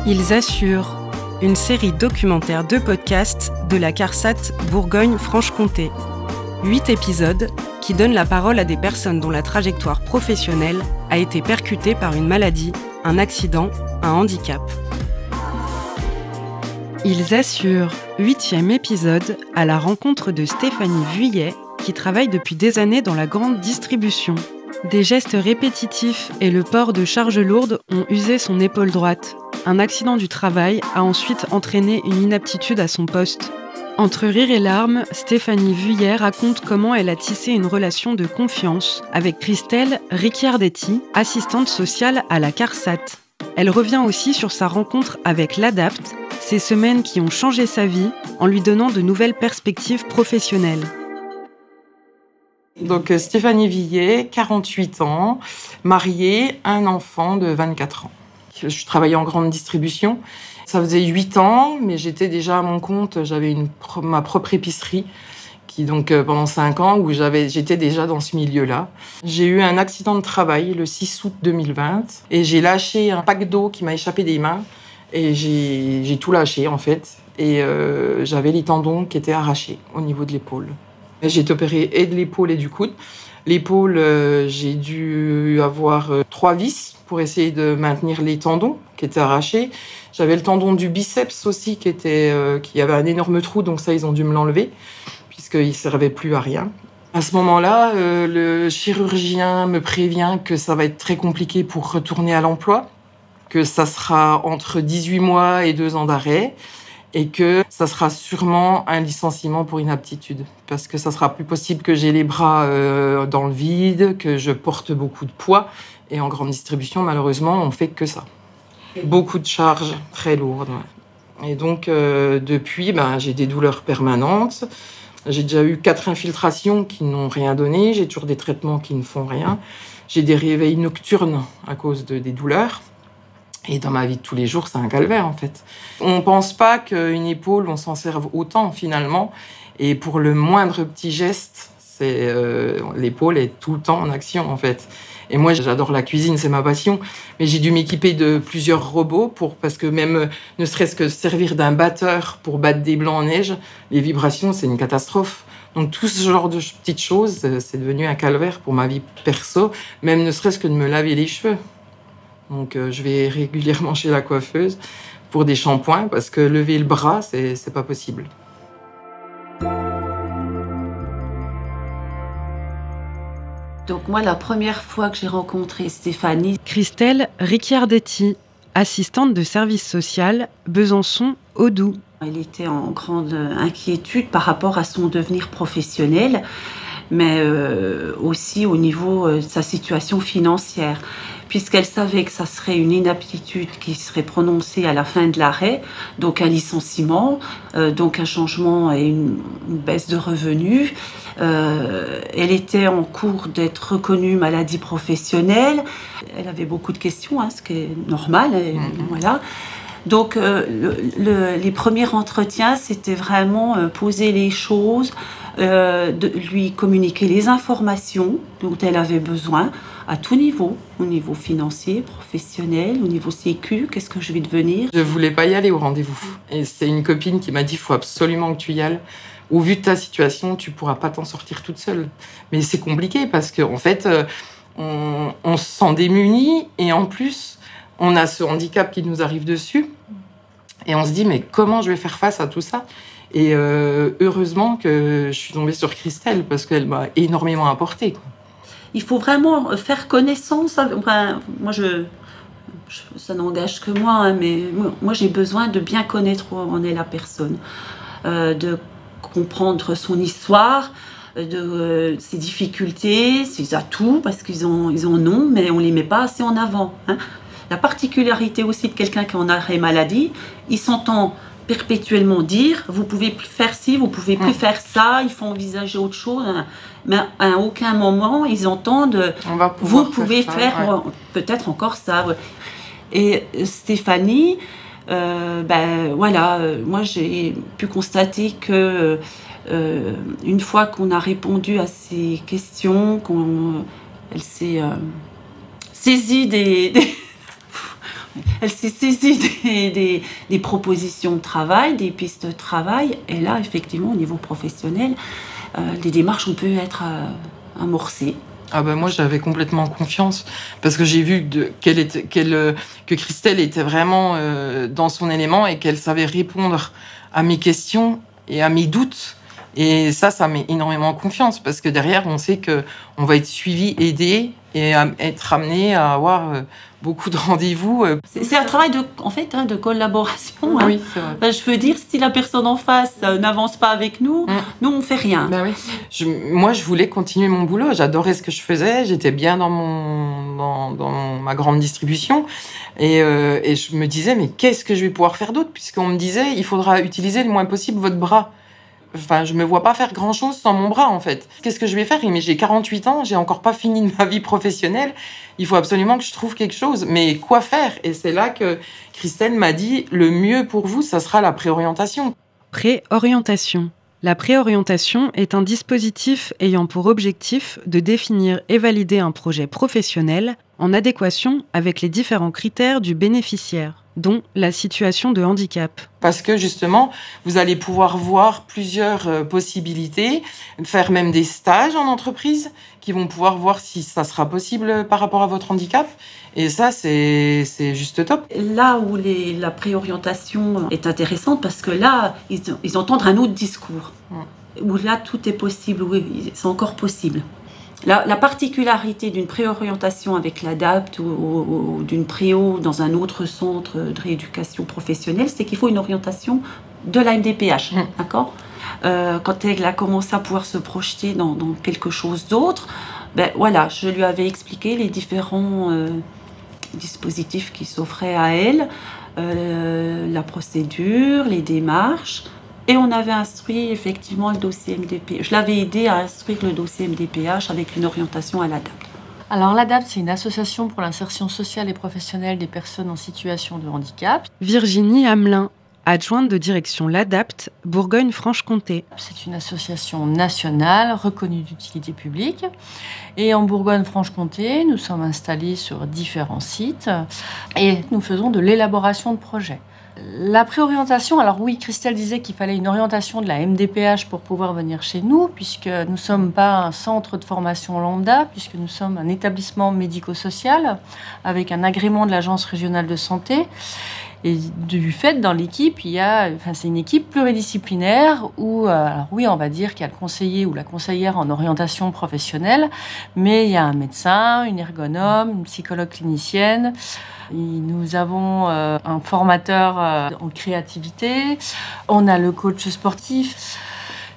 Ils assurent, une série documentaire de podcasts de la CARSAT Bourgogne-Franche-Comté. 8 épisodes qui donnent la parole à des personnes dont la trajectoire professionnelle a été percutée par une maladie, un accident, un handicap. Ils assurent, 8e épisode, à la rencontre de Stéphanie Vuillet, qui travaille depuis des années dans la grande distribution. Des gestes répétitifs et le port de charges lourdes ont usé son épaule droite. Un accident du travail a ensuite entraîné une inaptitude à son poste. Entre rire et larmes, Stéphanie Vuillet raconte comment elle a tissé une relation de confiance avec Christelle Ricciardetti, assistante sociale à la CARSAT. Elle revient aussi sur sa rencontre avec l'ADAPT, ces semaines qui ont changé sa vie en lui donnant de nouvelles perspectives professionnelles. Donc Stéphanie Vuillet, 48 ans, mariée, un enfant de 24 ans. Je travaillais en grande distribution. Ça faisait 8 ans, mais j'étais déjà à mon compte. J'avais ma propre épicerie, pendant 5 ans, où j'étais déjà dans ce milieu-là. J'ai eu un accident de travail le 6 août 2020, et j'ai lâché un pack d'eau qui m'a échappé des mains, et j'ai tout lâché, en fait. Et j'avais les tendons qui étaient arrachés au niveau de l'épaule. J'ai été opérée et de l'épaule et du coude. L'épaule, j'ai dû avoir 3 vis pour essayer de maintenir les tendons qui étaient arrachés. J'avais le tendon du biceps aussi qui avait un énorme trou, donc ça, ils ont dû me l'enlever puisqu'il ne servait plus à rien. À ce moment-là, le chirurgien me prévient que ça va être très compliqué pour retourner à l'emploi, que ça sera entre 18 mois et 2 ans d'arrêt, et que ça sera sûrement un licenciement pour inaptitude, parce que ça sera plus possible que j'ai les bras dans le vide, que je porte beaucoup de poids, et en grande distribution, malheureusement, on fait que ça. Beaucoup de charges très lourdes. Et donc, depuis, j'ai des douleurs permanentes. J'ai déjà eu 4 infiltrations qui n'ont rien donné. J'ai toujours des traitements qui ne font rien. J'ai des réveils nocturnes à cause des douleurs. Et dans ma vie de tous les jours, c'est un calvaire, en fait. On ne pense pas qu'une épaule, on s'en serve autant, finalement. Et pour le moindre petit geste, l'épaule est tout le temps en action, en fait. Et moi, j'adore la cuisine, c'est ma passion. Mais j'ai dû m'équiper de plusieurs robots parce que même, ne serait-ce que servir d'un batteur pour battre des blancs en neige, les vibrations, c'est une catastrophe. Donc tout ce genre de petites choses, c'est devenu un calvaire pour ma vie perso, même ne serait-ce que de me laver les cheveux. Donc je vais régulièrement chez la coiffeuse pour des shampoings parce que lever le bras, c'est pas possible. Donc moi, la première fois que j'ai rencontré Stéphanie... Christelle Ricciardetti, assistante de service social, Besançon-Audoux. Elle était en grande inquiétude par rapport à son devenir professionnel, mais aussi au niveau de sa situation financière, puisqu'elle savait que ça serait une inaptitude qui serait prononcée à la fin de l'arrêt, donc un licenciement, donc un changement et une baisse de revenus. Elle était en cours d'être reconnue maladie professionnelle. Elle avait beaucoup de questions, ce qui est normal. Voilà. Donc, les premiers entretiens, c'était vraiment poser les choses, de lui communiquer les informations dont elle avait besoin à tout niveau, au niveau financier, professionnel, au niveau sécu, qu'est-ce que je vais devenir. Je voulais pas y aller au rendez-vous. Et c'est une copine qui m'a dit, il faut absolument que tu y ailles. Au vu de ta situation, tu pourras pas t'en sortir toute seule. Mais c'est compliqué parce qu'en fait, on se sent démunis et en plus, on a ce handicap qui nous arrive dessus. Et on se dit, mais comment je vais faire face à tout ça ? Et heureusement que je suis tombée sur Christelle parce qu'elle m'a énormément apporté. Il faut vraiment faire connaissance. Moi, ça n'engage que moi, mais moi, j'ai besoin de bien connaître où en est la personne, de comprendre son histoire, de ses difficultés, ses atouts, parce qu'ils en ont, mais on ne les met pas assez en avant. La particularité aussi de quelqu'un qui est en arrêt maladie, il s'entend perpétuellement dire « vous pouvez plus faire ci, vous pouvez plus faire ça, il faut envisager autre chose ». Mais à aucun moment, ils entendent « vous pouvez faire peut-être encore ça ». Et Stéphanie, moi j'ai pu constater que une fois qu'on a répondu à ces questions, elle s'est saisie Elle s'est saisie des propositions de travail, des pistes de travail. Et là, effectivement, au niveau professionnel, les démarches ont pu être amorcées. Ah ben moi j'avais complètement confiance parce que j'ai vu que Christelle était vraiment dans son élément et qu'elle savait répondre à mes questions et à mes doutes. Et ça met énormément confiance parce que derrière on sait qu'on va être suivi, aidé et être amené à avoir beaucoup de rendez-vous. C'est un travail de collaboration. Oui, c'est vrai. Je veux dire, si la personne en face n'avance pas avec nous, nous on fait rien. Ben oui. Moi je voulais continuer mon boulot, j'adorais ce que je faisais, j'étais bien dans ma grande distribution et je me disais mais qu'est-ce que je vais pouvoir faire d'autre puisqu'on me disait il faudra utiliser le moins possible votre bras. Enfin, je me vois pas faire grand-chose sans mon bras, en fait. Qu'est-ce que je vais faire? Mais j'ai 48 ans, j'ai encore pas fini de ma vie professionnelle. Il faut absolument que je trouve quelque chose. Mais quoi faire? Et c'est là que Christelle m'a dit, le mieux pour vous, ça sera la préorientation. Préorientation. La préorientation est un dispositif ayant pour objectif de définir et valider un projet professionnel en adéquation avec les différents critères du bénéficiaire, dont la situation de handicap. Parce que justement, vous allez pouvoir voir plusieurs possibilités, faire même des stages en entreprise qui vont pouvoir voir si ça sera possible par rapport à votre handicap. Et ça, c'est juste top. Là où la préorientation est intéressante, parce que là, ils entendent un autre discours, où là, tout est possible, où c'est encore possible. La particularité d'une préorientation avec l'ADAPT ou d'une préo dans un autre centre de rééducation professionnelle, c'est qu'il faut une orientation de la MDPH, d'accord ? Quand elle a commencé à pouvoir se projeter dans quelque chose d'autre, ben voilà, je lui avais expliqué les différents dispositifs qui s'offraient à elle, la procédure, les démarches. Et on avait instruit effectivement le dossier MDPH. Je l'avais aidé à instruire le dossier MDPH avec une orientation à l'ADAPT. Alors l'ADAPT, c'est une association pour l'insertion sociale et professionnelle des personnes en situation de handicap. Virginie Hamelin, adjointe de direction l'ADAPT, Bourgogne-Franche-Comté. C'est une association nationale reconnue d'utilité publique. Et en Bourgogne-Franche-Comté, nous sommes installés sur différents sites et nous faisons de l'élaboration de projets. La préorientation, alors oui, Christelle disait qu'il fallait une orientation de la MDPH pour pouvoir venir chez nous, puisque nous ne sommes pas un centre de formation lambda, puisque nous sommes un établissement médico-social avec un agrément de l'Agence régionale de santé. Et du fait, dans l'équipe, c'est une équipe pluridisciplinaire où, alors oui, on va dire qu'il y a le conseiller ou la conseillère en orientation professionnelle, mais il y a un médecin, une ergonome, une psychologue clinicienne. Nous avons un formateur en créativité. On a le coach sportif.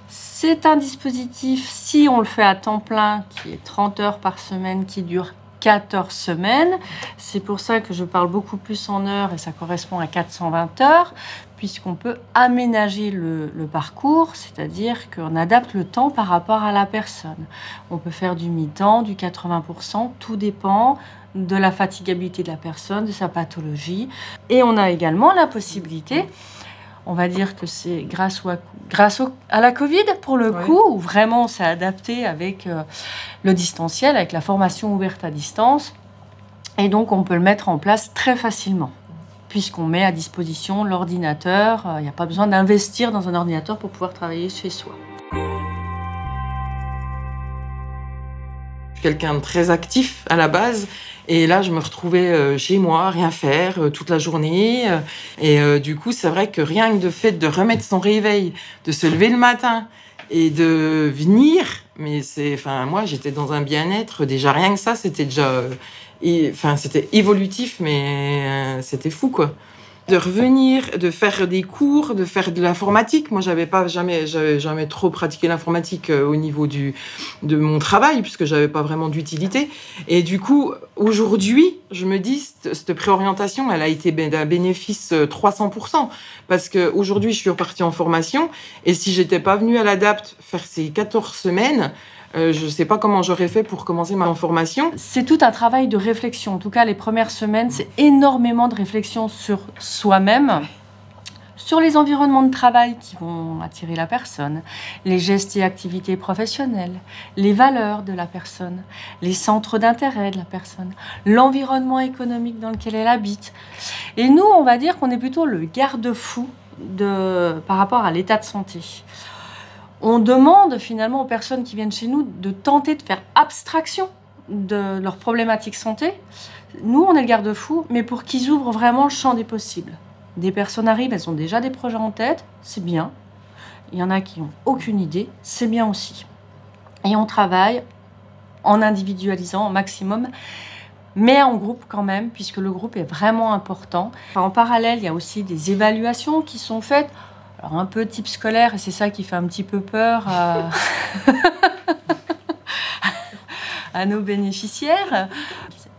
C'est un dispositif, si on le fait à temps plein, qui est 30 heures par semaine, qui dure 14 semaines. C'est pour ça que je parle beaucoup plus en heures et ça correspond à 420 heures, puisqu'on peut aménager le parcours, c'est-à-dire qu'on adapte le temps par rapport à la personne. On peut faire du mi-temps, du 80%, tout dépend de la fatigabilité de la personne, de sa pathologie. Et on a également la possibilité, on va dire que c'est grâce à la Covid, pour le coup, où vraiment on s'est adapté avec le distanciel, avec la formation ouverte à distance. Et donc, on peut le mettre en place très facilement, puisqu'on met à disposition l'ordinateur. Il n'y a pas besoin d'investir dans un ordinateur pour pouvoir travailler chez soi. Quelqu'un de très actif à la base. Et là, je me retrouvais chez moi, rien faire, toute la journée. Et du coup, c'est vrai que rien que de fait de remettre son réveil, de se lever le matin et de venir, moi, j'étais dans un bien-être. Déjà, rien que ça, c'était déjà... c'était évolutif, mais c'était fou, quoi. De revenir, de faire des cours, de faire de l'informatique. Moi, j'avais jamais trop pratiqué l'informatique au niveau de mon travail, puisque j'avais pas vraiment d'utilité. Et du coup, aujourd'hui, je me dis, cette préorientation, elle a été d'un bénéfice 300%. Parce qu'aujourd'hui, je suis repartie en formation. Et si j'étais pas venue à l'ADAPT faire ces 14 semaines, je ne sais pas comment j'aurais fait pour commencer ma formation. C'est tout un travail de réflexion. En tout cas, les premières semaines, c'est énormément de réflexion sur soi-même, sur les environnements de travail qui vont attirer la personne, les gestes et activités professionnelles, les valeurs de la personne, les centres d'intérêt de la personne, l'environnement économique dans lequel elle habite. Et nous, on va dire qu'on est plutôt le garde-fou par rapport à l'état de santé. On demande finalement aux personnes qui viennent chez nous de tenter de faire abstraction de leurs problématiques santé. Nous, on est le garde-fou, mais pour qu'ils ouvrent vraiment le champ des possibles. Des personnes arrivent, elles ont déjà des projets en tête, c'est bien. Il y en a qui n'ont aucune idée, c'est bien aussi. Et on travaille en individualisant au maximum, mais en groupe quand même, puisque le groupe est vraiment important. Enfin, en parallèle, il y a aussi des évaluations qui sont faites, alors un peu type scolaire, et c'est ça qui fait un petit peu peur à nos bénéficiaires.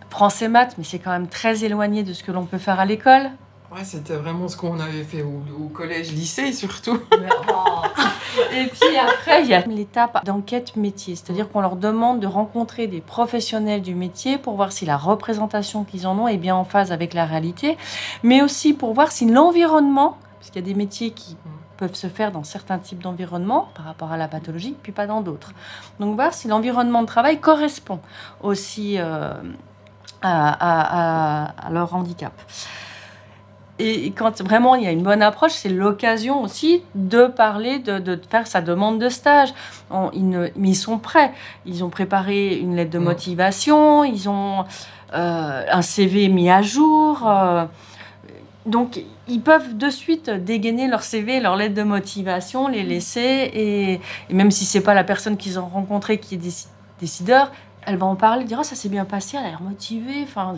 Français maths, mais c'est quand même très éloigné de ce que l'on peut faire à l'école. Ouais, c'était vraiment ce qu'on avait fait au collège, lycée surtout. Et puis après, il y a l'étape d'enquête métier, c'est-à-dire qu'on leur demande de rencontrer des professionnels du métier pour voir si la représentation qu'ils en ont est bien en phase avec la réalité, mais aussi pour voir si l'environnement, parce qu'il y a des métiers qui peuvent se faire dans certains types d'environnements par rapport à la pathologie, puis pas dans d'autres. Donc voir si l'environnement de travail correspond aussi à leur handicap. Et quand vraiment il y a une bonne approche, c'est l'occasion aussi de parler, de faire sa demande de stage. Mais ils sont prêts. Ils ont préparé une lettre de motivation, ils ont un CV mis à jour. Donc, ils peuvent de suite dégainer leur CV, leur lettre de motivation, les laisser. Et même si ce n'est pas la personne qu'ils ont rencontrée qui est décideur, elle va en parler, dire « ça s'est bien passé, elle a l'air motivée. » Enfin,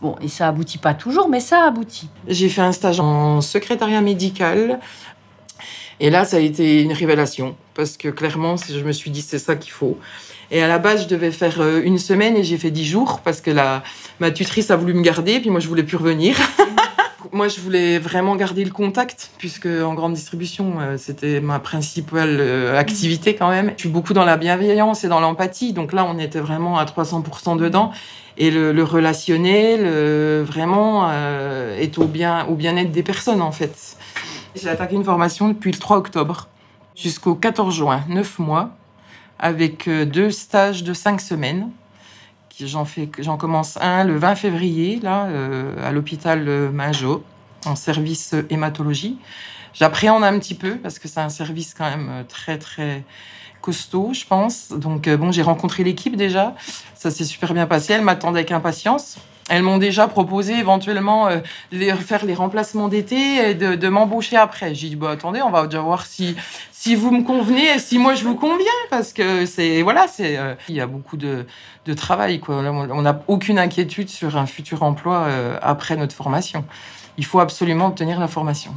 Bon, et ça aboutit pas toujours, mais ça aboutit. J'ai fait un stage en secrétariat médical. Et là, ça a été une révélation. Parce que clairement, je me suis dit, c'est ça qu'il faut. Et à la base, je devais faire 1 semaine et j'ai fait 10 jours parce que ma tutrice a voulu me garder. Puis moi, je voulais plus revenir. Moi, je voulais vraiment garder le contact, puisque en grande distribution, c'était ma principale activité quand même. Je suis beaucoup dans la bienveillance et dans l'empathie. Donc là, on était vraiment à 300% dedans. Et le relationnel, vraiment, est au bien-être des personnes, en fait. J'ai attaqué une formation depuis le 3 octobre jusqu'au 14 juin, 9 mois, avec 2 stages de 5 semaines. J'en commence un le 20 février, là, à l'hôpital Mingeot, en service hématologie. J'appréhende un petit peu, parce que c'est un service quand même très, très costaud, je pense. Donc, j'ai rencontré l'équipe déjà. Ça s'est super bien passé. Elles m'attendaient avec impatience. Elles m'ont déjà proposé éventuellement faire les remplacements d'été et de m'embaucher après. J'ai dit, attendez, on va déjà voir si vous me convenez et si moi je vous conviens. Parce que il y a beaucoup de travail, quoi. Là, on n'a aucune inquiétude sur un futur emploi après notre formation. Il faut absolument obtenir la formation.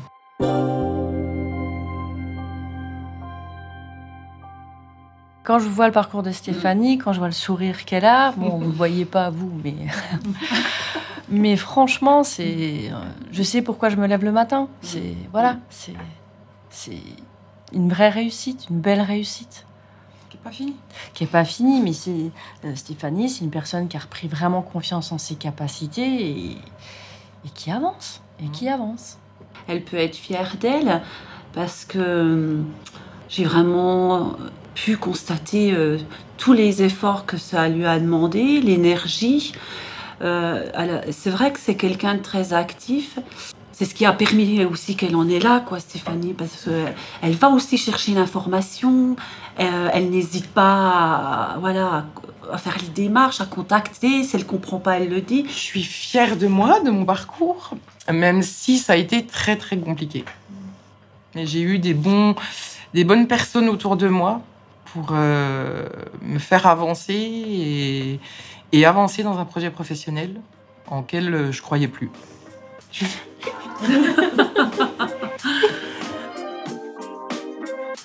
Quand je vois le parcours de Stéphanie, quand je vois le sourire qu'elle a, bon, vous ne le voyez pas, vous, mais franchement, je sais pourquoi je me lève le matin. C'est une vraie réussite, une belle réussite. Qui n'est pas finie. Qui n'est pas finie, mais Stéphanie, c'est une personne qui a repris vraiment confiance en ses capacités et qui avance, Elle peut être fière d'elle parce que j'ai vraiment pu constater tous les efforts que ça lui a demandé, l'énergie. C'est vrai que c'est quelqu'un de très actif. C'est ce qui a permis aussi qu'elle en est là, quoi, Stéphanie, parce qu'elle va aussi chercher l'information, elle n'hésite pas à faire les démarches, à contacter, si elle ne comprend pas, elle le dit. Je suis fière de moi, de mon parcours, même si ça a été très, très compliqué. Mais j'ai eu des bonnes personnes autour de moi pour me faire avancer et avancer dans un projet professionnel en lequel je ne croyais plus.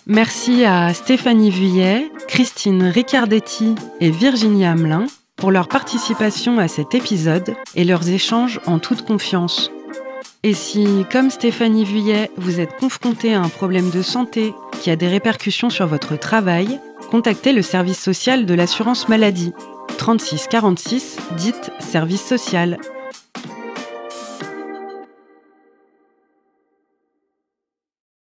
Merci à Stéphanie Vuillet, Christine Riccardetti et Virginie Hamelin pour leur participation à cet épisode et leurs échanges en toute confiance. Et si, comme Stéphanie Vuillet, vous êtes confronté à un problème de santé qui a des répercussions sur votre travail, contactez le service social de l'assurance maladie. 36 46, dites service social.